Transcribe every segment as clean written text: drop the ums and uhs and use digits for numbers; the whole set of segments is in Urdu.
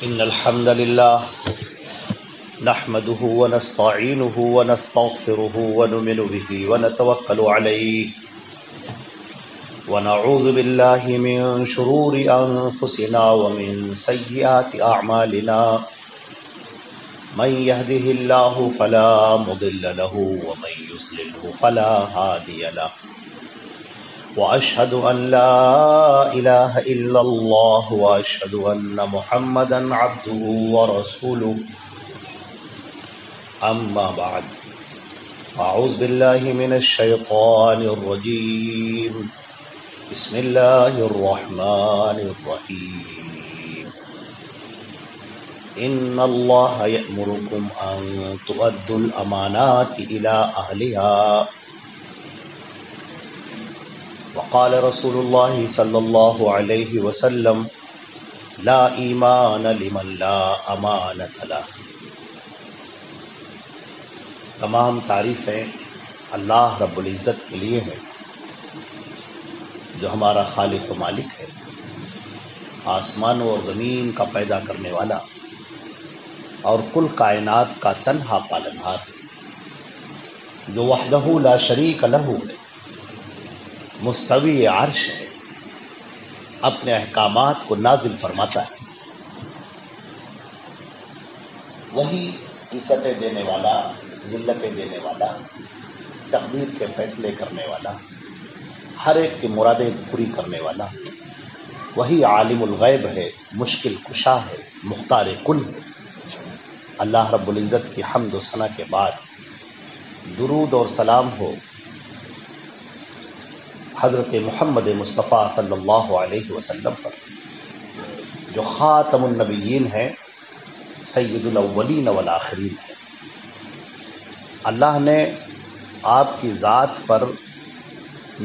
إن الحمد لله نحمده ونستعينه ونستغفره ونؤمن به ونتوكل عليه ونعوذ بالله من شرور أنفسنا ومن سيئات أعمالنا من يهده الله فلا مضل له ومن يضلل فلا هادي له وأشهد أن لا إله إلا الله وأشهد أن محمدا عبده ورسوله أما بعد أعوذ بالله من الشيطان الرجيم بسم الله الرحمن الرحيم إن الله يأمركم أن تؤدوا الأمانات إلى أهلها وقال رسول الله صلى الله عليه وسلم لا ایمان لمن لا امانت له۔ تمام تعریفیں اللہ رب العزت کے لیے ہیں جو ہمارا خالق و مالک ہے، آسمانوں اور زمین کا پیدا کرنے والا اور کل کائنات کا تنہا پالنہار ہے، جو وحدہ لا شریک لہ ہے، مستوی عرش ہے، اپنے احکامات کو نازل فرماتا ہے، وہی عزتیں دینے والا، ذلتیں دینے والا، تقدیر کے فیصلے کرنے والا، ہر ایک کی مرادیں پوری کرنے والا، وہی عالم الغیب ہے، مشکل کشا ہے، مختار کل ہے۔ اللہ رب العزت کی حمد و ثنا کے بعد درود اور سلام ہو حضرت محمد مصطفیٰ صلی اللہ علیہ وسلم پر، جو خاتم النبیین ہیں، سید الاولین والآخرین ہیں۔ اللہ نے آپ کی ذات پر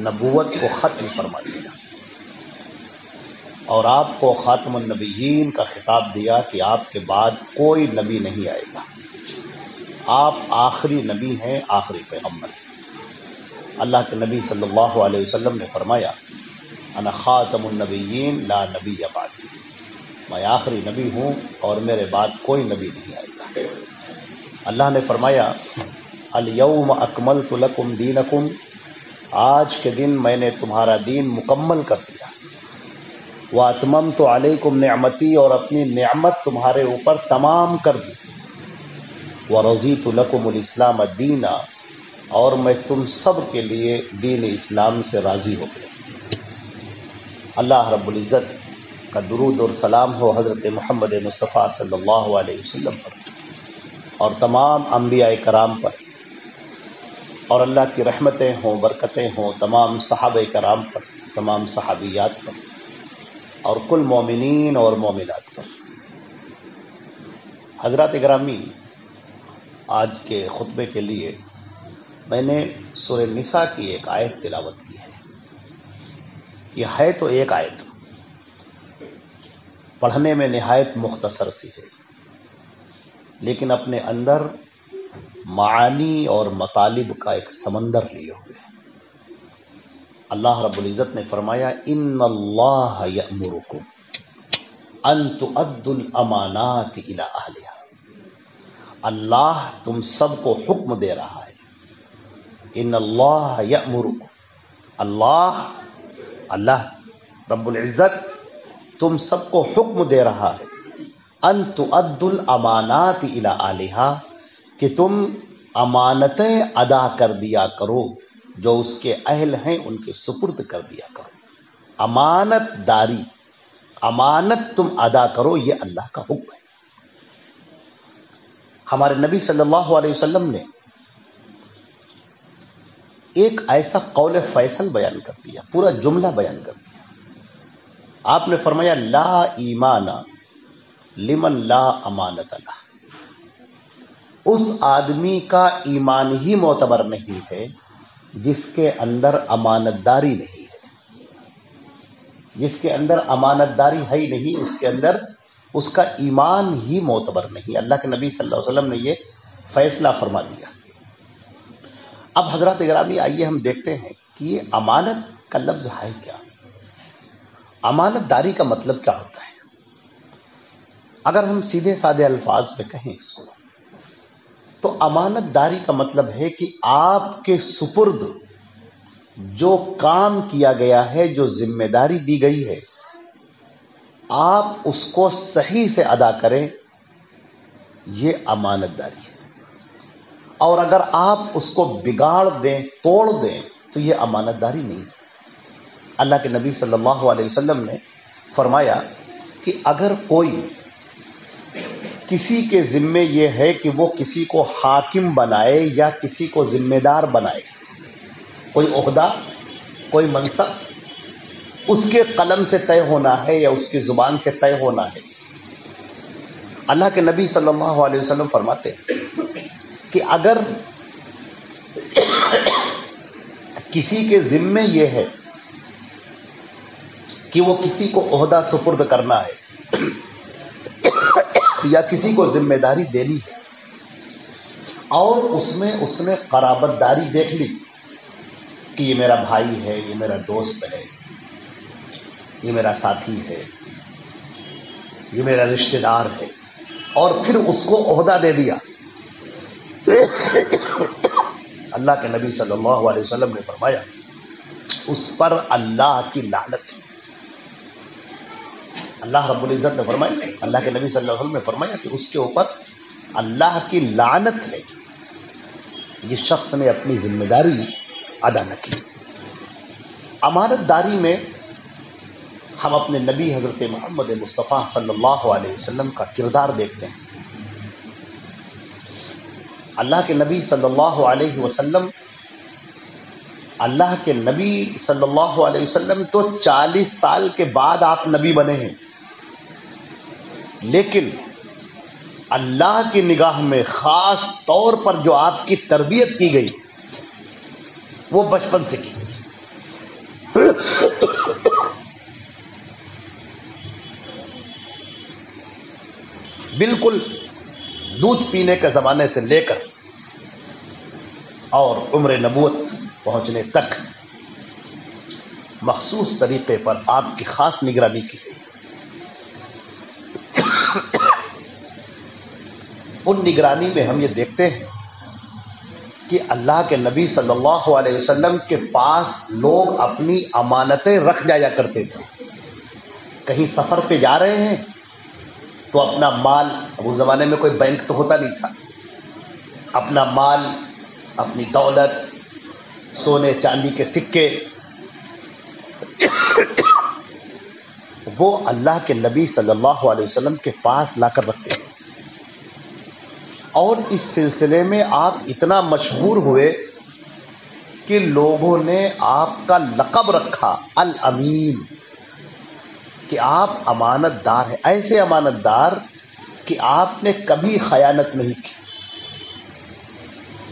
نبوت کو ختم فرما دیا اور آپ کو خاتم النبیین کا خطاب دیا کہ آپ کے بعد کوئی نبی نہیں آئے گا، آپ آخری نبی ہیں، آخری پیغمبر ہیں۔ اللہ کے نبی صلی اللہ علیہ وسلم نے فرمایا انا خاتم النبیین لا نبی بعدی، میں آخری نبی ہوں اور میرے بعد کوئی نبی نہیں آئے گا۔ اللہ نے فرمایا الیوم اکملت لکم دینکم، آج کے دن میں نے تمہارا دین مکمل کر دیا، واتممت علیکم نعمتی، اور اپنی نعمت تمہارے اوپر تمام کر دی، ورضیت لکم الاسلام دینا، اور میں تم سب کے لیے دین اسلام سے راضی ہو گیا۔ اللہ رب العزت کا درود اور سلام ہو حضرت محمد مصطفیٰ صلی اللہ علیہ وسلم پر اور تمام انبیاء کرام پر، اور اللہ کی رحمتیں ہوں، برکتیں ہوں تمام صحابہ کرام پر، تمام صحابیات پر، اور کل مومنین اور مومنات پر۔ حضرات گرامی، آج کے خطبے کے لیے میں نے سورہ نساء کی ایک آیت تلاوت کی ہے۔ یہ ہے تو ایک آیت، پڑھنے میں نہایت مختصر سی ہے، لیکن اپنے اندر معانی اور مطالب کا ایک سمندر لیے ہوئے ہے۔ اللہ رب العزت نے فرمایا ان اللہ یأمرکم ان تؤدوا الامانات الی اہلہا، اللہ تم سب کو حکم دے رہا ہے، ان اللہ یأمرکم، اللہ رب العزت تم سب کو حکم دے رہا ہے ان تؤدوا الامانات الی اہلہا، کہ تم امانتیں ادا کر دیا کرو، جو اس کے اہل ہیں ان کے سپرد کر دیا کرو۔ امانت داری، امانت تم ادا کرو، یہ اللہ کا حکم ہے۔ ہمارے نبی صلی اللہ علیہ وسلم نے ایک ایسا قول فیصل بیان کر دیا، پورا جملہ بیان کر دیا۔ آپ نے فرمایا لا ایمان لمن لا امانت لہ، اس آدمی کا ایمان ہی معتبر نہیں ہے جس کے اندر امانت داری نہیں ہے، جس کے اندر امانت داری ہے ہی نہیں، اس کے اندر اس کا ایمان ہی معتبر نہیں۔ اللہ کے نبی صلی اللہ علیہ وسلم نے یہ فیصلہ فرما دیا۔ اب حضرات گرامی، آئیے ہم دیکھتے ہیں کہ یہ امانت کا لفظ ہے کیا، امانت داری کا مطلب کیا ہوتا ہے۔ اگر ہم سیدھے سادے الفاظ میں کہیں اس کو تو امانت داری کا مطلب ہے کہ آپ کے سپرد جو کام کیا گیا ہے، جو ذمہ داری دی گئی ہے، آپ اس کو صحیح سے ادا کریں، یہ امانت داری ہے۔ اور اگر آپ اس کو بگاڑ دیں، توڑ دیں، تو یہ امانت داری نہیں۔ اللہ کے نبی صلی اللہ علیہ وسلم نے فرمایا کہ اگر کوئی کسی کے ذمے یہ ہے کہ وہ کسی کو حاکم بنائے یا کسی کو ذمہ دار بنائے، کوئی عہدہ، کوئی منصب اس کے قلم سے طے ہونا ہے یا اس کی زبان سے طے ہونا ہے، اللہ کے نبی صلی اللہ علیہ وسلم فرماتے ہیں کہ اگر کسی کے ذمے یہ ہے کہ وہ کسی کو عہدہ سپرد کرنا ہے یا کسی کو ذمہ داری دینی ہے، اور اس نے قرابت داری دیکھ لی کہ یہ میرا بھائی ہے، یہ میرا دوست ہے، یہ میرا ساتھی ہے، یہ میرا رشتہ دار ہے، اور پھر اس کو عہدہ دے دیا، اللہ کے نبی صلی اللہ علیہ وسلم نے فرمایا اس پر اللہ کی لعنت ہے۔ اللہ رب العزت نے فرمایا، اللہ کے نبی صلی اللہ علیہ وسلم نے فرمایا کہ اس کے اوپر اللہ کی لعنت ہے، یہ شخص نے اپنی ذمہ داری ادا نہ کی۔ امانت داری میں ہم اپنے نبی حضرت محمد مصطفیٰ صلی اللہ علیہ وسلم کا کردار دیکھتے ہیں۔ اللہ کے نبی صلی اللہ علیہ وسلم تو 40 سال کے بعد آپ نبی بنے ہیں، لیکن اللہ کی نگاہ میں خاص طور پر جو آپ کی تربیت کی گئی وہ بچپن سے کی گئی۔ بالکل دودھ پینے کے زمانے سے لے کر اور عمر نبوت پہنچنے تک مخصوص طریقے پر آپ کی خاص نگرانی کی گئی۔ ان نگرانی میں ہم یہ دیکھتے ہیں کہ اللہ کے نبی صلی اللہ علیہ وسلم کے پاس لوگ اپنی امانتیں رکھ جایا کرتے تھے۔ کہیں سفر پہ جا رہے ہیں تو اپنا مال، اس زمانے میں کوئی بینک تو ہوتا نہیں تھا، اپنا مال، اپنی دولت، سونے چاندی کے سکے، وہ اللہ کے نبی صلی اللہ علیہ وسلم کے پاس لا کر رکھتے ہیں۔ اور اس سلسلے میں آپ اتنا مشہور ہوئے کہ لوگوں نے آپ کا لقب رکھا الامین، کہ آپ امانت دار ہیں، ایسے امانت دار کہ آپ نے کبھی خیانت نہیں کی۔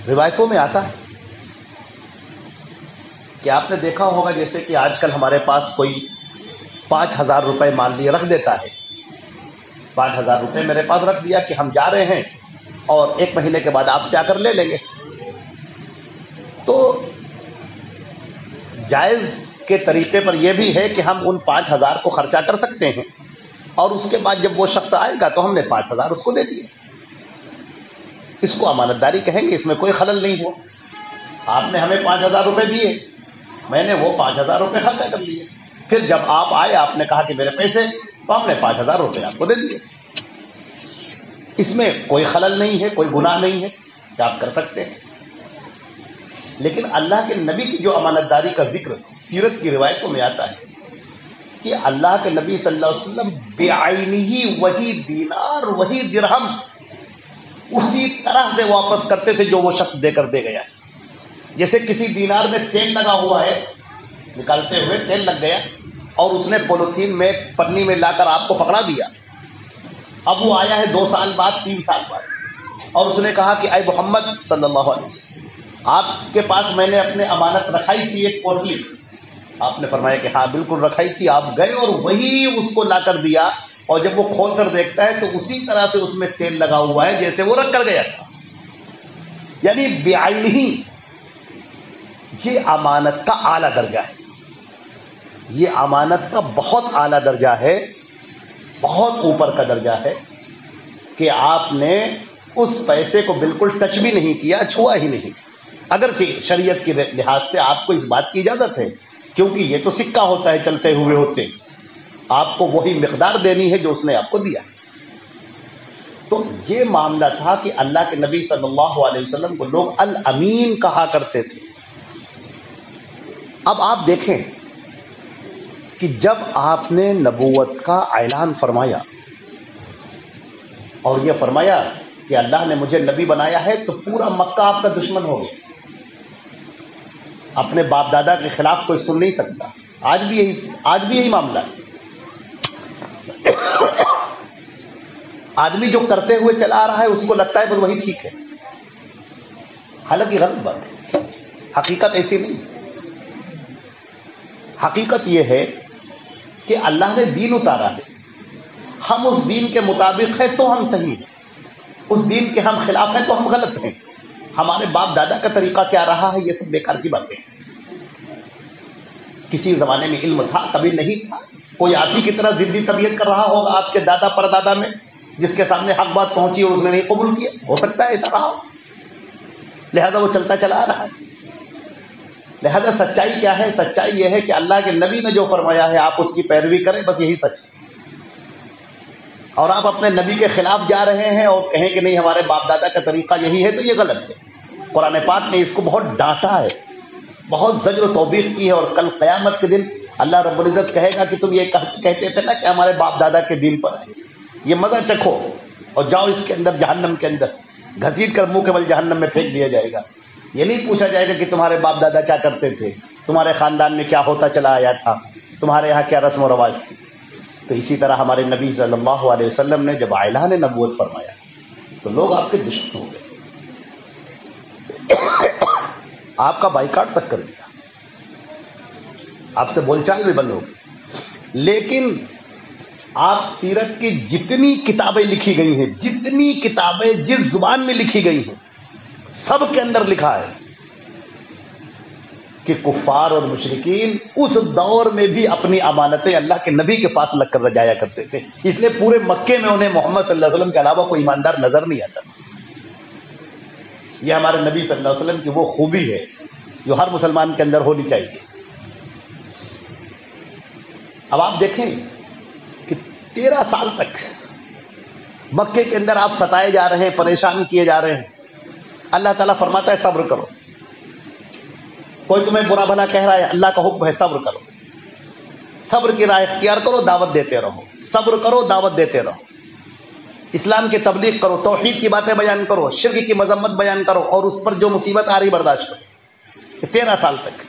روایتوں میں آتا ہے کہ آپ نے دیکھا ہوگا جیسے کہ آج کل ہمارے پاس کوئی 5,000 روپے مان لیے رکھ دیتا ہے، 5,000 روپے میرے پاس رکھ دیا کہ ہم جا رہے ہیں اور 1 مہینے کے بعد آپ سے آ کر لے لیں گے، تو جائز کے طریقے پر یہ بھی ہے کہ ہم ان 5,000 کو خرچہ کر سکتے ہیں، اور اس کے بعد جب وہ شخص آئے گا تو ہم نے 5,000 اس کو دے دیے۔ اس کو امانت داری کہیں گے، اس میں کوئی خلل نہیں ہوا۔ آپ نے ہمیں 5,000 روپے دیے، میں نے وہ 5,000 روپے خرچہ کر لیے، پھر جب آپ آئے آپ نے کہا کہ میرے پیسے، تو ہم نے 5,000 روپے آپ کو دے دیے۔ اس میں کوئی خلل نہیں ہے، کوئی گناہ نہیں ہے کہ آپ کر سکتے ہیں۔ لیکن اللہ کے نبی کی جو امانت داری کا ذکر سیرت کی روایتوں میں آتا ہے کہ اللہ کے نبی صلی اللہ علیہ وسلم بعینہ وہی دینار وہی درہم اسی طرح سے واپس کرتے تھے جو وہ شخص دے کر دے گیا ہے۔ جیسے کسی دینار میں تیل لگا ہوا ہے، نکالتے ہوئے تیل لگ گیا اور اس نے پولیتھین میں پنی میں لا کر آپ کو پکڑا دیا، اب وہ آیا ہے 2 سال بعد 3 سال بعد اور اس نے کہا کہ اے محمد صلی اللہ علیہ وسلم، آپ کے پاس میں نے اپنے امانت رکھائی تھی ایک پوٹلی، آپ نے فرمایا کہ ہاں بالکل رکھائی تھی۔ آپ گئے اور وہی اس کو لا کر دیا، اور جب وہ کھول کر دیکھتا ہے تو اسی طرح سے اس میں تیل لگا ہوا ہے جیسے وہ رکھ کر گیا تھا، یعنی بعینہ۔ یہ امانت کا اعلیٰ درجہ ہے، یہ امانت کا بہت اعلیٰ درجہ ہے، بہت اوپر کا درجہ ہے کہ آپ نے اس پیسے کو بالکل ٹچ بھی نہیں کیا، چھوا ہی نہیں، اگرچہ شریعت کے لحاظ سے آپ کو اس بات کی اجازت ہے، کیونکہ یہ تو سکہ ہوتا ہے چلتے ہوئے ہوتے، آپ کو وہی مقدار دینی ہے جو اس نے آپ کو دیا۔ تو یہ معاملہ تھا کہ اللہ کے نبی صلی اللہ علیہ وسلم کو لوگ الامین کہا کرتے تھے۔ اب آپ دیکھیں کہ جب آپ نے نبوت کا اعلان فرمایا اور یہ فرمایا کہ اللہ نے مجھے نبی بنایا ہے، تو پورا مکہ آپ کا دشمن ہو گیا۔ اپنے باپ دادا کے خلاف کوئی سن نہیں سکتا۔ آج بھی یہی معاملہ ہے۔ آدمی جو کرتے ہوئے چلا آ رہا ہے اس کو لگتا ہے بس وہی ٹھیک ہے، حالانکہ غلط بات ہے، حقیقت ایسی نہیں۔ حقیقت یہ ہے کہ اللہ نے دین اتارا ہے، ہم اس دین کے مطابق ہیں تو ہم صحیح ہیں، اس دین کے ہم خلاف ہیں تو ہم غلط ہیں۔ ہمارے باپ دادا کا طریقہ کیا رہا ہے، یہ سب بیکار کی باتیں ہیں۔ کسی زمانے میں علم تھا، کبھی نہیں تھا۔ کوئی آپ ہی کی طرح ضدی طبیعت کر رہا ہوگا آپ کے دادا پردادا میں، جس کے سامنے حق بات پہنچی اور اس نے نہیں قبول کیا، ہو سکتا ہے ایسا رہا ہو، لہذا وہ چلتا چلا آ رہا ہے۔ لہذا سچائی کیا ہے؟ سچائی یہ ہے کہ اللہ کے نبی نے جو فرمایا ہے آپ اس کی پیروی کریں، بس یہی سچ ہے۔ اور آپ اپنے نبی کے خلاف جا رہے ہیں اور کہیں کہ نہیں ہمارے باپ دادا کا طریقہ یہی ہے، تو یہ غلط ہے۔ قرآن پاک نے اس کو بہت ڈانٹا ہے، بہت زجر و توبیخ کی ہے، اور کل قیامت کے دن اللہ رب العزت کہے گا کہ تم یہ کہتے تھے نا کہ ہمارے باپ دادا کے دین پر ہے، یہ مزہ چکھو اور جاؤ اس کے اندر، جہنم کے اندر گھسیٹ کر منہ کے بل جہنم میں پھینک دیا جائے گا۔ یہ نہیں پوچھا جائے گا کہ تمہارے باپ دادا کیا کرتے تھے، تمہارے خاندان میں کیا ہوتا چلا آیا تھا، تمہارے یہاں کیا رسم و رواج تھی۔ تو اسی طرح ہمارے نبی صلی اللہ علیہ وسلم نے جب اعلان نبوت فرمایا تو لوگ آپ کے دشمن ہو گئے، آپ کا بائیکاٹ تک کر دیا، آپ سے بول چال بھی بند ہو گئی۔ لیکن آپ سیرت کی جتنی کتابیں لکھی گئی ہیں، جتنی کتابیں جس زبان میں لکھی گئی ہیں، سب کے اندر لکھا ہے کہ کفار اور مشرکین اس دور میں بھی اپنی امانتیں اللہ کے نبی کے پاس لگ کر رجایا کرتے تھے، اس لیے پورے مکے میں انہیں محمد صلی اللہ علیہ وسلم کے علاوہ کوئی ایماندار نظر نہیں آتا تھا۔ یہ ہمارے نبی صلی اللہ علیہ وسلم کی وہ خوبی ہے جو ہر مسلمان کے اندر ہونی چاہیے۔ اب آپ دیکھیں کہ 13 سال تک مکے کے اندر آپ ستائے جا رہے ہیں، پریشان کیے جا رہے ہیں۔ اللہ تعالیٰ فرماتا ہے صبر کرو، کوئی تمہیں برا بھلا کہہ رہا ہے، اللہ کا حکم ہے صبر کرو، صبر کی راہ اختیار کرو، دعوت دیتے رہو، صبر کرو، دعوت دیتے رہو، اسلام کی تبلیغ کرو، توحید کی باتیں بیان کرو، شرک کی مذمت بیان کرو، اور اس پر جو مصیبت آ رہی برداشت کرو۔ 13 سال تک،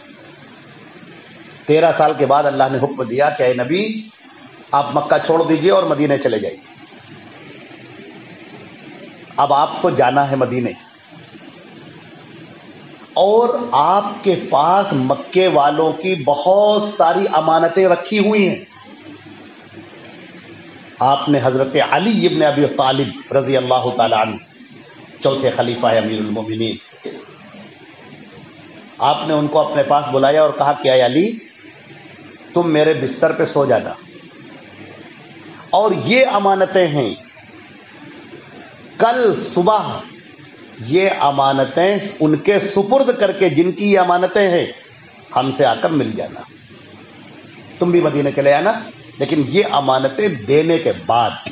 13 سال کے بعد اللہ نے حکم دیا کہ اے نبی آپ مکہ چھوڑ دیجئے اور مدینے چلے جائیے۔ اب آپ کو جانا ہے مدینے، اور آپ کے پاس مکے والوں کی بہت ساری امانتیں رکھی ہوئی ہیں۔ آپ نے حضرت علی ابن ابی طالب رضی اللہ تعالی عنہ، چوتھے خلیفہ امیر المومنین، آپ نے ان کو اپنے پاس بلایا اور کہا کہ اے علی تم میرے بستر پہ سو جانا، اور یہ امانتیں ہیں، کل صبح یہ امانتیں ان کے سپرد کر کے، جن کی یہ امانتیں ہیں، ہم سے آ کر مل جانا، تم بھی مدینے چلے آنا، لیکن یہ امانتیں دینے کے بعد۔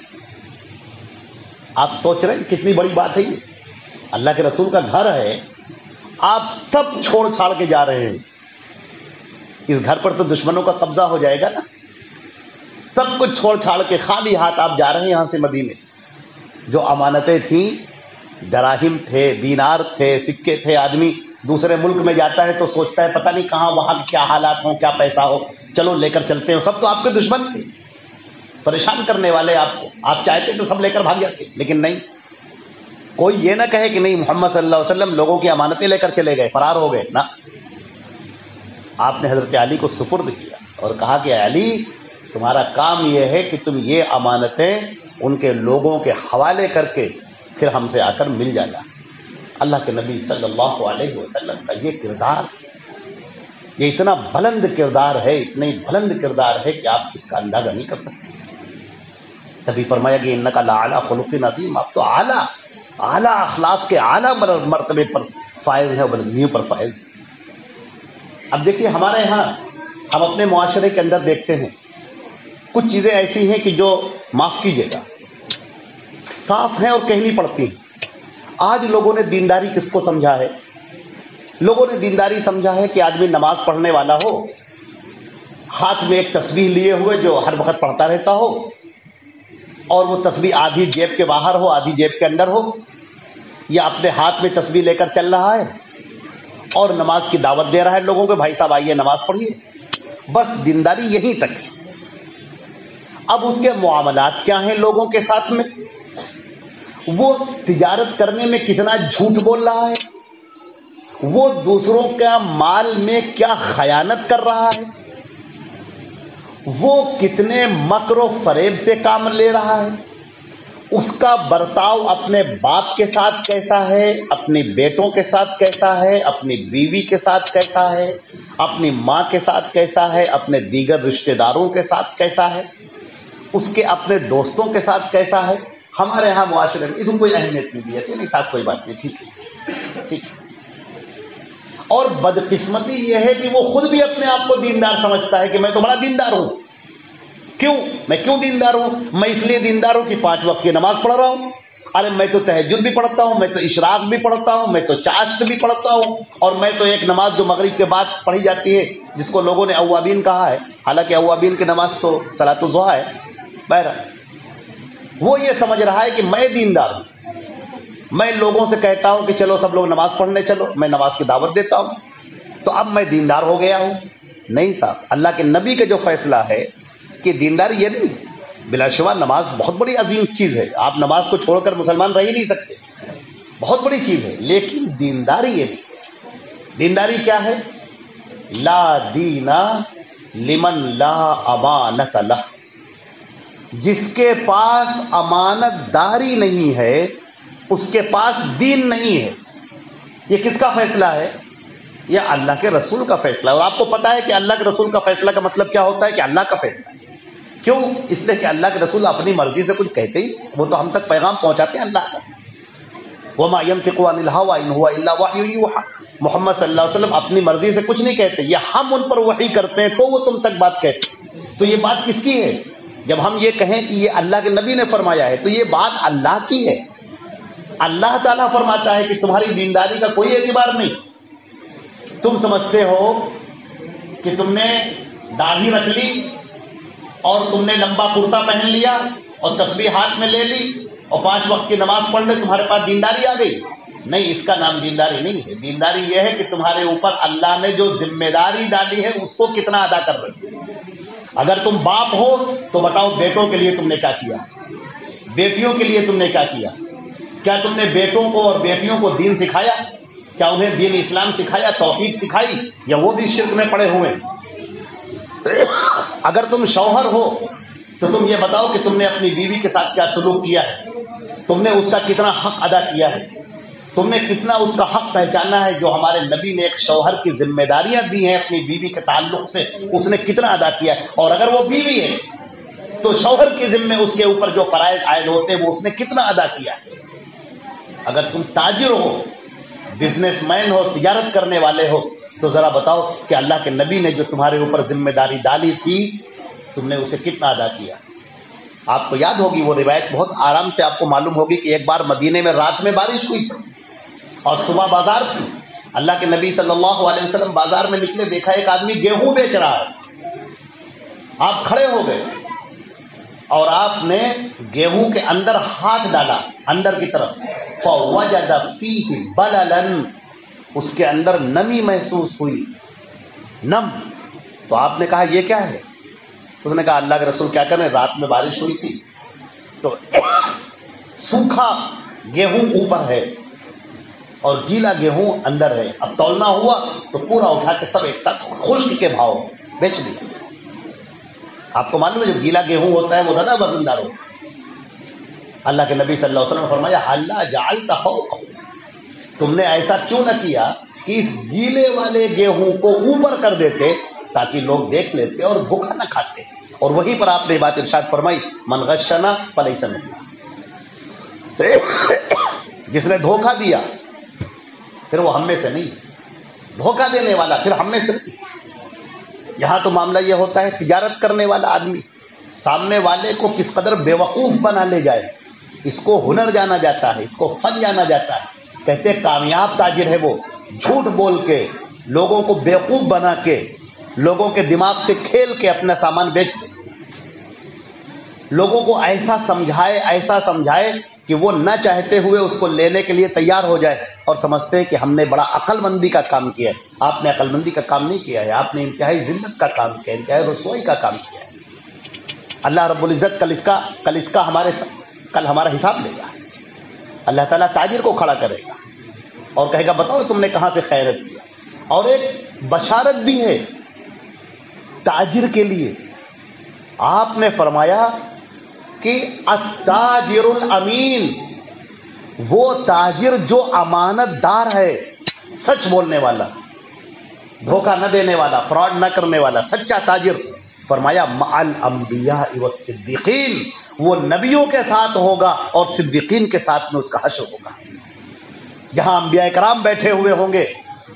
آپ سوچ رہے ہیں کتنی بڑی بات ہے یہ، اللہ کے رسول کا گھر ہے، آپ سب چھوڑ چھاڑ کے جا رہے ہیں، اس گھر پر تو دشمنوں کا قبضہ ہو جائے گا نا، سب کچھ چھوڑ چھاڑ کے خالی ہاتھ آپ جا رہے ہیں یہاں سے مدینے۔ جو امانتیں تھیں، دراہم تھے، دینار تھے، سکے تھے، آدمی دوسرے ملک میں جاتا ہے تو سوچتا ہے پتہ نہیں کہاں وہاں کیا حالات ہوں، کیا پیسہ ہو، چلو لے کر چلتے ہیں، سب تو آپ کے دشمن تھے، پریشان کرنے والے آپ کو، آپ چاہتے تو سب لے کر بھاگ جاتے، لیکن نہیں، کوئی یہ نہ کہے کہ نہیں محمد صلی اللہ علیہ وسلم لوگوں کی امانتیں لے کر چلے گئے، فرار ہو گئے، نہ، آپ نے حضرت علی کو سپرد کیا اور کہا کہ علی تمہارا کام یہ ہے کہ تم یہ امانتیں ان کے لوگوں کے حوالے کر کے پھر ہم سے آ کر مل جانا۔ اللہ کے نبی صلی اللہ علیہ وسلم کا یہ کردار، یہ اتنا بلند کردار ہے، اتنی بلند کردار ہے کہ آپ اس کا اندازہ نہیں کر سکتے۔ تبھی فرمایا کہ انک لعلی خلق عظیم، آپ تو اعلیٰ اخلاق کے اعلیٰ مرتبے پر فائز ہیں، بلندیوں پر فائز ہیں۔ اب دیکھیے ہمارے یہاں ہم اپنے معاشرے کے اندر دیکھتے ہیں کچھ چیزیں ایسی ہیں کہ جو معاف کیجیے گا صاف ہیں اور کہنی پڑتی ہیں۔ آج لوگوں نے دینداری کس کو سمجھا ہے؟ لوگوں نے دینداری سمجھا ہے کہ آدمی نماز پڑھنے والا ہو، ہاتھ میں ایک تسبیح لیے ہوئے جو ہر وقت پڑھتا رہتا ہو، اور وہ تسبیح آدھی جیب کے باہر ہو آدھی جیب کے اندر ہو، یا اپنے ہاتھ میں تسبیح لے کر چل رہا ہے اور نماز کی دعوت دے رہا ہے لوگوں کو، بھائی صاحب آئیے نماز پڑھیے، بس دینداری یہیں تک ہے۔ اب اس کے معاملات کیا ہیں لوگوں کے ساتھ میں؟ وہ تجارت کرنے میں کتنا جھوٹ بول رہا ہے، وہ دوسروں کا مال میں کیا خیانت کر رہا ہے، وہ کتنے مکر و فریب سے کام لے رہا ہے، اس کا برتاؤ اپنے باپ کے ساتھ کیسا ہے، اپنے بیٹوں کے ساتھ کیسا ہے، اپنی بیوی کے ساتھ کیسا ہے، اپنی ماں کے ساتھ کیسا ہے، اپنے دیگر رشتہ داروں کے ساتھ کیسا ہے، اس کے اپنے دوستوں کے ساتھ کیسا ہے۔ ہمارے ہاں معاشرے میں اس کو کوئی اہمیت نہیں دی جاتی، نہیں صاحب کوئی بات نہیں، ٹھیک ہے ٹھیک ہے۔ اور بدقسمتی یہ ہے کہ وہ خود بھی اپنے آپ کو دیندار سمجھتا ہے کہ میں تو بڑا دیندار ہوں۔ میں کیوں دیندار ہوں؟ میں اس لیے دیندار ہوں کہ 5 وقت کی نماز پڑھ رہا ہوں، ارے میں تو تہجد بھی پڑھتا ہوں، میں تو اشراق بھی پڑھتا ہوں، میں تو چاشت بھی پڑھتا ہوں، اور میں تو ایک نماز جو مغرب کے بعد پڑھی جاتی ہے جس کو لوگوں نے اوابین کہا ہے، حالانکہ اوابین کی نماز تو صلاۃ الضحیٰ ہے، بہرحال وہ یہ سمجھ رہا ہے کہ میں دیندار ہوں، میں لوگوں سے کہتا ہوں کہ چلو سب لوگ نماز پڑھنے چلو، میں نماز کی دعوت دیتا ہوں، تو اب میں دیندار ہو گیا ہوں۔ نہیں صاحب، اللہ کے نبی کا جو فیصلہ ہے کہ دینداری یہ نہیں، بلا شبہ نماز بہت بڑی عظیم چیز ہے، آپ نماز کو چھوڑ کر مسلمان رہ ہی نہیں سکتے، بہت بڑی چیز ہے، لیکن دینداری یہ نہیں۔ دینداری کیا ہے؟ لا دینا لمن لا امانت لہ، جس کے پاس امانت داری نہیں ہے اس کے پاس دین نہیں ہے۔ یہ کس کا فیصلہ ہے؟ یہ اللہ کے رسول کا فیصلہ ہے، اور آپ کو پتا ہے کہ اللہ کے رسول کا فیصلہ کا مطلب کیا ہوتا ہے؟ کہ اللہ کا فیصلہ ہے۔ کیوں؟ اس لیے کہ اللہ کے رسول اپنی مرضی سے کچھ کہتے ہی، وہ تو ہم تک پیغام پہنچاتے ہیں اللہ کا۔ وَمَا يَنْطِقُ عَنِ الْهَوَىٰ إِنْ هُوَ إِلَّا وَحْيٌ يُوحَىٰ، محمد صلی اللہ علیہ وسلم اپنی مرضی سے کچھ نہیں کہتے، یہ ہم ان پر وحی کرتے ہیں تو وہ تم تک بات کہتے ہیں۔ تو یہ بات کس کی ہے؟ جب ہم یہ کہیں کہ یہ اللہ کے نبی نے فرمایا ہے تو یہ بات اللہ کی ہے۔ اللہ تعالیٰ فرماتا ہے کہ تمہاری دینداری کا کوئی اعتبار نہیں، تم سمجھتے ہو کہ تم نے داڑھی رکھ لی اور تم نے لمبا کرتا پہن لیا اور تسبیح ہاتھ میں لے لی اور 5 وقت کی نماز پڑھ لے، تمہارے پاس دینداری آ گئی۔ نہیں، اس کا نام دینداری نہیں ہے۔ دینداری یہ ہے کہ تمہارے اوپر اللہ نے جو ذمہ داری ڈالی ہے اس کو کتنا ادا کر رہے ہو۔ اگر تم باپ ہو تو بتاؤ بیٹوں کے لیے تم نے کیا کیا، بیٹیوں کے لیے تم نے کیا کیا؟ کیا تم نے بیٹوں کو اور بیٹیوں کو دین سکھایا؟ کیا انہیں دین اسلام سکھایا، توحید سکھائی، یا وہ بھی شرک میں پڑے ہوئے؟ اگر تم شوہر ہو تو تم یہ بتاؤ کہ تم نے اپنی بیوی کے ساتھ کیا سلوک کیا ہے، تم نے اس کا کتنا حق ادا کیا ہے، تم نے کتنا اس کا حق پہچانا ہے جو ہمارے نبی نے ایک شوہر کی ذمہ داریاں دی ہیں اپنی بیوی کے تعلق سے، اس نے کتنا ادا کیا ہے؟ اور اگر وہ بیوی ہے تو شوہر کے ذمے اس کے اوپر جو فرائض عائد ہوتے ہیں وہ اس نے کتنا ادا کیا ہے؟ اگر تم تاجر ہو، بزنس مین ہو، تجارت کرنے والے ہو، تو ذرا بتاؤ کہ اللہ کے نبی نے جو تمہارے اوپر ذمہ داری ڈالی تھی تم نے اسے کتنا ادا کیا؟ آپ کو یاد ہوگی وہ روایت، بہت آرام سے آپ کو معلوم ہوگی کہ ایک بار مدینے میں رات میں بارش ہوئی تھی اور صبح بازار تھی، اللہ کے نبی صلی اللہ علیہ وسلم بازار میں نکلے، دیکھا ایک آدمی گیہوں بیچ رہا ہے، آپ کھڑے ہو گئے اور آپ نے گیہوں کے اندر ہاتھ ڈالا اندر کی طرف، فوجد فیہ بللا، اس کے اندر نمی محسوس ہوئی، نم، تو آپ نے کہا یہ کیا ہے؟ اس نے کہا اللہ کے رسول کیا کریں، رات میں بارش ہوئی تھی تو سوکھا گیہوں اوپر ہے اور گیلا گیہوں اندر ہے، اب تولنا ہوا تو پورا اٹھا کے سب ایک ساتھ خشک کے بھاؤ بیچ دیا۔ آپ کو معلوم ہے جو گیلا گیہوں ہوتا ہے وہ زیادہ وزندار ہوتا ہے۔ اللہ کے نبی صلی اللہ علیہ وسلم نے فرمایا حلا جعلت فوقہ، تم نے ایسا کیوں نہ کیا کہ اس گیلے والے گیہوں کو اوپر کر دیتے تاکہ لوگ دیکھ لیتے اور بھوکا نہ کھاتے، اور وہیں پر آپ نے بات ارشاد فرمائی من غشنا فلیس منا، جس نے دھوکہ دیا پھر وہ ہم میں سے نہیں، دھوکہ دینے والا پھر ہم میں سے نہیں۔ یہاں تو معاملہ یہ ہوتا ہے تجارت کرنے والا آدمی سامنے والے کو کس قدر بے وقوف بنا لے جائے، اس کو ہنر جانا جاتا ہے، اس کو فن جانا جاتا ہے، کہتے ہیں کامیاب تاجر ہے وہ، جھوٹ بول کے لوگوں کو بیوقوف بنا کے لوگوں کے دماغ سے کھیل کے اپنا سامان بیچ دے، لوگوں کو ایسا سمجھائے کہ وہ نہ چاہتے ہوئے اس کو لینے کے لیے تیار ہو جائے اور سمجھتے ہیں کہ ہم نے بڑا عقل مندی کا کام کیا ہے۔ آپ نے عقل مندی کا کام نہیں کیا ہے، آپ نے انتہائی ذلت کا کام کیا ہے، انتہائی رسوائی کا کام کیا ہے۔ اللہ رب العزت کل ہمارا حساب لے گا۔ اللہ تعالیٰ تاجر کو کھڑا کرے گا اور کہے گا بتاؤ تم نے کہاں سے خیرت کیا۔ اور ایک بشارت بھی ہے تاجر کے لیے، آپ نے فرمایا کہ التاجر الامین، وہ تاجر جو امانت دار ہے، سچ بولنے والا، دھوکہ نہ دینے والا، فراڈ نہ کرنے والا، سچا تاجر۔ فرمایا مع الانبیاء والصدیقین، وہ نبیوں کے ساتھ ہوگا اور صدیقین کے ساتھ میں اس کا حشر ہوگا۔ جہاں انبیاء کرام بیٹھے ہوئے ہوں گے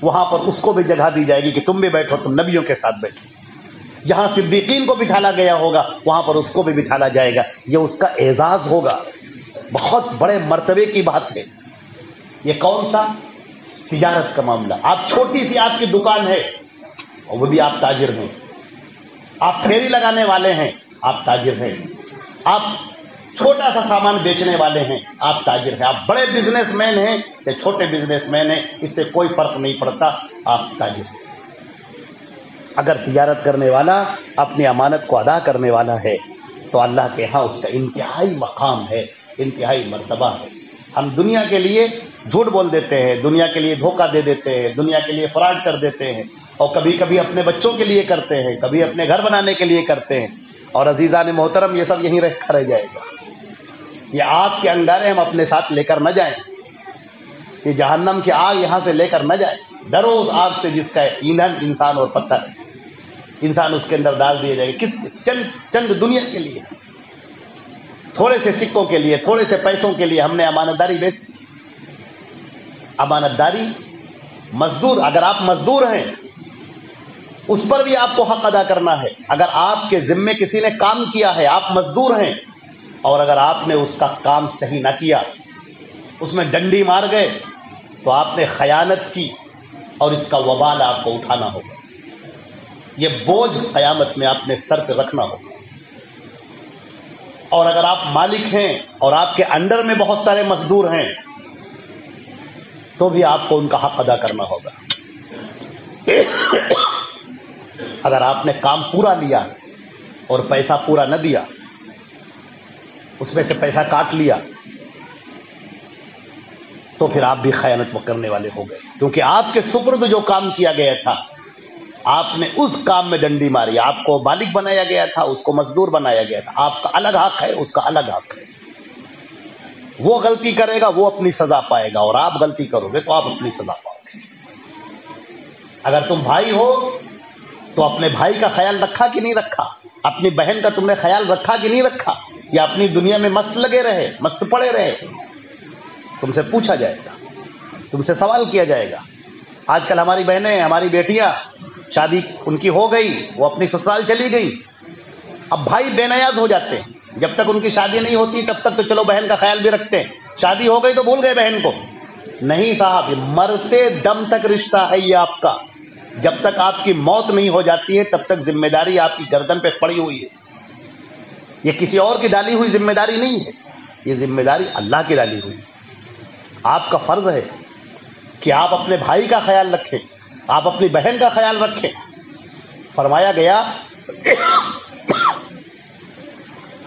وہاں پر اس کو بھی جگہ دی جائے گی کہ تم بھی بیٹھو، تم نبیوں کے ساتھ بیٹھو۔ جہاں صدیقین کو بٹھالا گیا ہوگا وہاں پر اس کو بھی بٹھالا جائے گا، یہ اس کا اعزاز ہوگا۔ بہت بڑے مرتبے کی بات ہے۔ یہ کون سا؟ تجارت کا معاملہ۔ آپ چھوٹی سی آپ کی دکان ہے اور وہ بھی آپ تاجر ہیں، آپ پھیری لگانے والے ہیں، آپ تاجر ہیں، آپ چھوٹا سا سامان بیچنے والے ہیں، آپ تاجر ہیں، آپ بڑے بزنس مین ہیں یا چھوٹے بزنس مین ہیں، اس سے کوئی فرق نہیں پڑتا، آپ تاجر ہیں۔ اگر تجارت کرنے والا اپنی امانت کو ادا کرنے والا ہے تو اللہ کے ہاں اس کا انتہائی مقام ہے، انتہائی مرتبہ ہے۔ ہم دنیا کے لیے جھوٹ بول دیتے ہیں، دنیا کے لیے دھوکہ دے دیتے ہیں، دنیا کے لیے فراڈ کر دیتے ہیں، اور کبھی کبھی اپنے بچوں کے لیے کرتے ہیں، کبھی اپنے گھر بنانے کے لیے کرتے ہیں، اور عزیزان محترم یہ سب یہیں رہ جائے گا۔ یہ آگ کے انگارے ہم اپنے ساتھ لے کر نہ جائیں، یہ جہنم کی آگ یہاں سے لے کر نہ جائیں۔ ڈرو اس آگ سے جس کا ایندھن انسان اور پتھر ہے، انسان اس کے اندر ڈال دیے جائے گا۔ کس چند دنیا کے لیے، تھوڑے سے سکوں کے لیے، تھوڑے سے پیسوں کے لیے ہم نے امانت داری بیچ دی۔ امانت داری، مزدور، اگر آپ مزدور ہیں اس پر بھی آپ کو حق ادا کرنا ہے۔ اگر آپ کے ذمے کسی نے کام کیا ہے، آپ مزدور ہیں، اور اگر آپ نے اس کا کام صحیح نہ کیا، اس میں ڈنڈی مار گئے تو آپ نے خیانت کی اور اس کا وبال آپ کو اٹھانا ہوگا۔ یہ بوجھ قیامت میں اپنے سر پہ رکھنا ہوگا۔ اور اگر آپ مالک ہیں اور آپ کے انڈر میں بہت سارے مزدور ہیں تو بھی آپ کو ان کا حق ادا کرنا ہوگا۔ اگر آپ نے کام پورا لیا اور پیسہ پورا نہ دیا، اس میں سے پیسہ کاٹ لیا، تو پھر آپ بھی خیانت کرنے والے ہو گئے، کیونکہ آپ کے سپرد جو کام کیا گیا تھا آپ نے اس کام میں ڈنڈی ماری۔ آپ کو مالک بنایا گیا تھا، اس کو مزدور بنایا گیا تھا، آپ کا الگ حق ہے، اس کا الگ حق ہے۔ وہ غلطی کرے گا وہ اپنی سزا پائے گا، اور آپ غلطی کرو گے تو آپ اپنی سزا پاؤ گے۔ اگر تم بھائی ہو تو اپنے بھائی کا خیال رکھا کہ نہیں رکھا؟ اپنی بہن کا تم نے خیال رکھا کہ نہیں رکھا؟ یا اپنی دنیا میں مست لگے رہے، مست پڑے رہے؟ تم سے پوچھا جائے گا، تم سے سوال کیا جائے گا۔ آج کل ہماری بہنیں، ہماری بیٹیاں، شادی ان کی ہو گئی، وہ اپنی سسرال چلی گئی، اب بھائی بے نیاز ہو جاتے ہیں۔ جب تک ان کی شادی نہیں ہوتی تب تک تو چلو بہن کا خیال بھی رکھتے ہیں، شادی ہو گئی تو بھول گئے بہن کو۔ نہیں صاحب، یہ مرتے دم تک رشتہ ہے یہ آپ کا۔ جب تک آپ کی موت نہیں ہو جاتی ہے تب تک ذمہ داری آپ کی گردن پہ پڑی ہوئی ہے۔ یہ کسی اور کی ڈالی ہوئی ذمہ داری نہیں ہے، یہ ذمہ داری اللہ کی ڈالی ہوئی ہے۔ آپ کا فرض ہے کہ آپ اپنے بھائی کا خیال رکھیں، آپ اپنی بہن کا خیال رکھیں۔ فرمایا گیا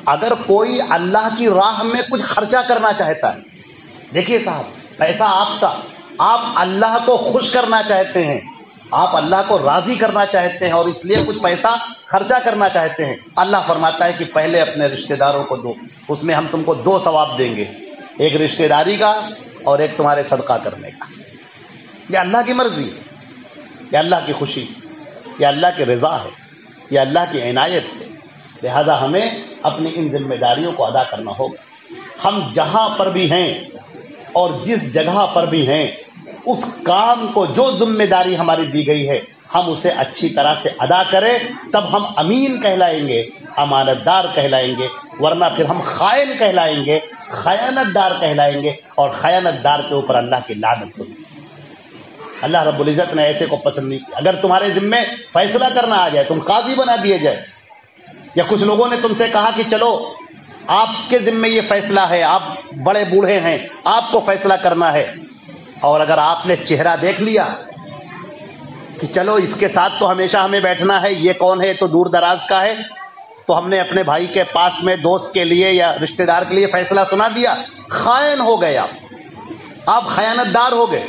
اگر کوئی اللہ کی راہ میں کچھ خرچہ کرنا چاہتا ہے، دیکھیے صاحب، پیسہ آپ کا، آپ اللہ کو خوش کرنا چاہتے ہیں، آپ اللہ کو راضی کرنا چاہتے ہیں اور اس لیے کچھ پیسہ خرچہ کرنا چاہتے ہیں، اللہ فرماتا ہے کہ پہلے اپنے رشتہ داروں کو دو، اس میں ہم تم کو 2 ثواب دیں گے، ایک رشتہ داری کا اور ایک تمہارے صدقہ کرنے کا۔ یہ اللہ کی مرضی ہے، یہ اللہ کی خوشی، یہ اللہ کی رضا ہے، یہ اللہ کی عنایت ہے، لہذا ہمیں اپنی ان ذمہ داریوں کو ادا کرنا ہوگا. ہم جہاں پر بھی ہیں اور جس جگہ پر بھی ہیں اس کام کو جو ذمہ داری ہماری دی گئی ہے ہم اسے اچھی طرح سے ادا کریں, تب ہم امین کہلائیں گے, امانت دار کہلائیں گے. ورنہ پھر ہم خائن کہلائیں گے, خیانت دار کہلائیں گے, اور خیانت دار کے اوپر اللہ کی لعنت ہوگی. اللہ رب العزت نے ایسے کو پسند نہیں کیا. اگر تمہارے ذمے فیصلہ کرنا آ جائے, تم قاضی بنا دیے جائے, یا کچھ لوگوں نے تم سے کہا کہ چلو آپ کے ذمے یہ فیصلہ ہے, آپ بڑے بوڑھے ہیں, آپ کو فیصلہ کرنا ہے, اور اگر آپ نے چہرہ دیکھ لیا کہ چلو اس کے ساتھ تو ہمیشہ ہمیں بیٹھنا ہے, یہ کون ہے تو دور دراز کا ہے, تو ہم نے اپنے بھائی کے پاس میں دوست کے لیے یا رشتہ دار کے لیے فیصلہ سنا دیا, خائن ہو گئے آپ خیانت دار ہو گئے,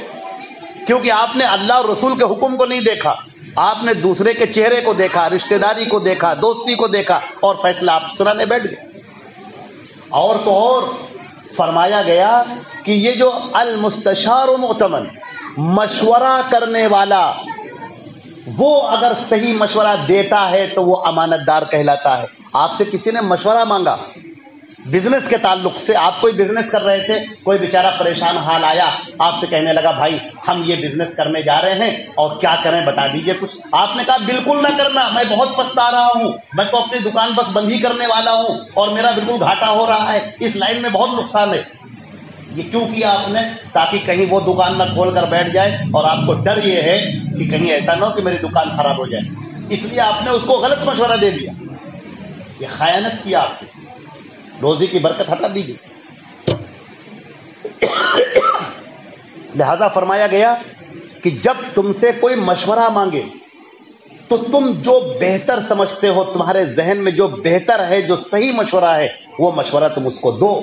کیونکہ آپ نے اللہ اور رسول کے حکم کو نہیں دیکھا, آپ نے دوسرے کے چہرے کو دیکھا, رشتہ داری کو دیکھا, دوستی کو دیکھا, اور فیصلہ آپ سنانے بیٹھ گئے. اور تو اور فرمایا گیا کہ یہ جو المستشار مؤتمن, مشورہ کرنے والا, وہ اگر صحیح مشورہ دیتا ہے تو وہ امانت دار کہلاتا ہے. آپ سے کسی نے مشورہ مانگا بزنس کے تعلق سے, آپ کوئی بزنس کر رہے تھے, کوئی بیچارہ پریشان حال آیا, آپ سے کہنے لگا بھائی ہم یہ بزنس کرنے جا رہے ہیں اور کیا کریں بتا دیجئے کچھ. آپ نے کہا بالکل نہ کرنا, میں بہت پچھتا رہا ہوں, میں تو اپنی دکان بس بند ہی کرنے والا ہوں اور میرا بالکل گھاٹا ہو رہا ہے, اس لائن میں بہت نقصان ہے. یہ کیوں کیا آپ نے؟ تاکہ کہیں وہ دکان نہ کھول کر بیٹھ جائے, اور آپ کو ڈر یہ ہے کہ کہیں ایسا نہ ہو کہ میری دکان خراب ہو جائے, اس لیے آپ نے اس کو غلط مشورہ دے دیا. یہ خیانت کیا آپ نے, روزی کی برکت ہٹا دیجیے. لہذا فرمایا گیا کہ جب تم سے کوئی مشورہ مانگے تو تم جو بہتر سمجھتے ہو, تمہارے ذہن میں جو بہتر ہے, جو صحیح مشورہ ہے, وہ مشورہ تم اس کو دو.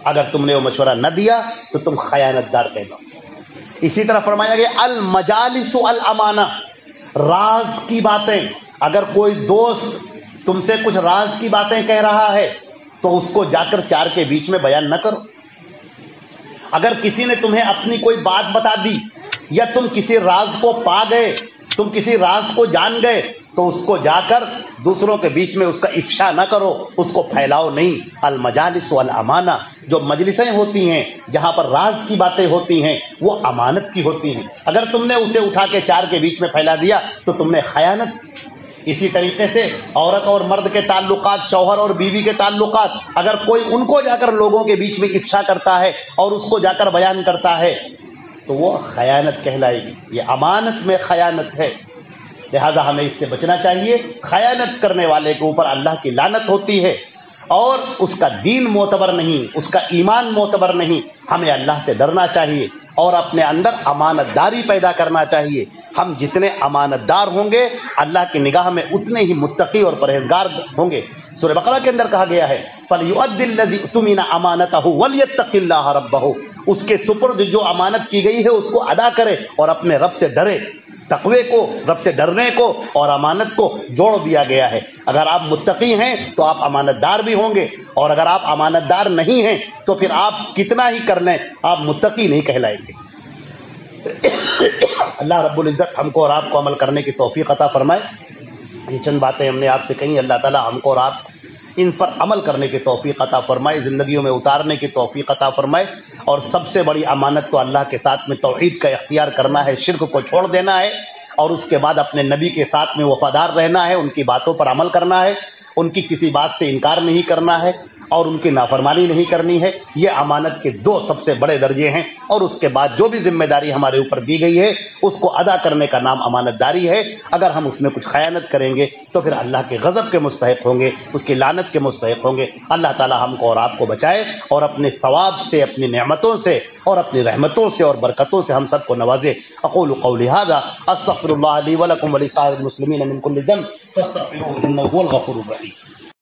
اگر تم نے وہ مشورہ نہ دیا تو تم خیانت دار کہلاؤ. اسی طرح فرمایا گیا المجالس الامانہ, راز کی باتیں. اگر کوئی دوست تم سے کچھ راز کی باتیں کہہ رہا ہے تو اس کو جا کر چار کے بیچ میں بیان نہ کرو. اگر کسی نے تمہیں اپنی کوئی بات بتا دی, یا تم کسی راز کو پا گئے, تم کسی راز کو جان گئے, تو اس کو جا کر دوسروں کے بیچ میں اس کا افشا نہ کرو, اس کو پھیلاؤ نہیں. المجالس والامانہ, جو مجلسیں ہوتی ہیں جہاں پر راز کی باتیں ہوتی ہیں وہ امانت کی ہوتی ہیں. اگر تم نے اسے اٹھا کے چار کے بیچ میں پھیلا دیا تو تم نے خیانت. اسی طریقے سے عورت اور مرد کے تعلقات, شوہر اور بیوی کے تعلقات, اگر کوئی ان کو جا کر لوگوں کے بیچ میں افشا کرتا ہے اور اس کو جا کر بیان کرتا ہے تو وہ خیانت کہلائے گی. یہ امانت میں خیانت ہے. لہذا ہمیں اس سے بچنا چاہیے. خیانت کرنے والے کے اوپر اللہ کی لعنت ہوتی ہے, اور اس کا دین معتبر نہیں, اس کا ایمان معتبر نہیں. ہمیں اللہ سے ڈرنا چاہیے اور اپنے اندر امانت داری پیدا کرنا چاہیے. ہم جتنے امانت دار ہوں گے اللہ کی نگاہ میں اتنے ہی متقی اور پرہیزگار ہوں گے. سورہ بقرہ کے اندر کہا گیا ہے فَلْيُؤَدِّ الَّذِي اؤْتُمِنَ أَمَانَتَهُ وَلْيَتَّقِ اللَّهَ رَبَّهُ, اس کے سپرد جو امانت کی گئی ہے اس کو ادا کرے اور اپنے رب سے ڈرے. تقوی کو, رب سے ڈرنے کو اور امانت کو جوڑ دیا گیا ہے. اگر آپ متقی ہیں تو آپ امانت دار بھی ہوں گے, اور اگر آپ امانت دار نہیں ہیں تو پھر آپ کتنا ہی کر لیں آپ متقی نہیں کہلائیں گے. اللہ رب العزت ہم کو اور آپ کو عمل کرنے کی توفیق عطا فرمائے. یہ چند باتیں ہم نے آپ سے کہیں, اللہ تعالی ہم کو اور آپ ان پر عمل کرنے کی توفیق عطا فرمائے, زندگیوں میں اتارنے کی توفیق عطا فرمائے. اور سب سے بڑی امانت تو اللہ کے ساتھ میں توحید کا اختیار کرنا ہے, شرک کو چھوڑ دینا ہے, اور اس کے بعد اپنے نبی کے ساتھ میں وفادار رہنا ہے, ان کی باتوں پر عمل کرنا ہے, ان کی کسی بات سے انکار نہیں کرنا ہے, اور ان کی نافرمانی نہیں کرنی ہے. یہ امانت کے دو سب سے بڑے درجے ہیں. اور اس کے بعد جو بھی ذمہ داری ہمارے اوپر دی گئی ہے اس کو ادا کرنے کا نام امانت داری ہے. اگر ہم اس میں کچھ خیانت کریں گے تو پھر اللہ کے غضب کے مستحق ہوں گے, اس کی لعنت کے مستحق ہوں گے. اللہ تعالی ہم کو اور آپ کو بچائے اور اپنے ثواب سے, اپنی نعمتوں سے اور اپنی رحمتوں سے اور برکتوں سے ہم سب کو نوازے. اقول قولی ھذا استغفر اللہ لی ولکم ولسائر المسلمین من کل ذنب فاستغفروہ انہ هو الغفور الرحیم.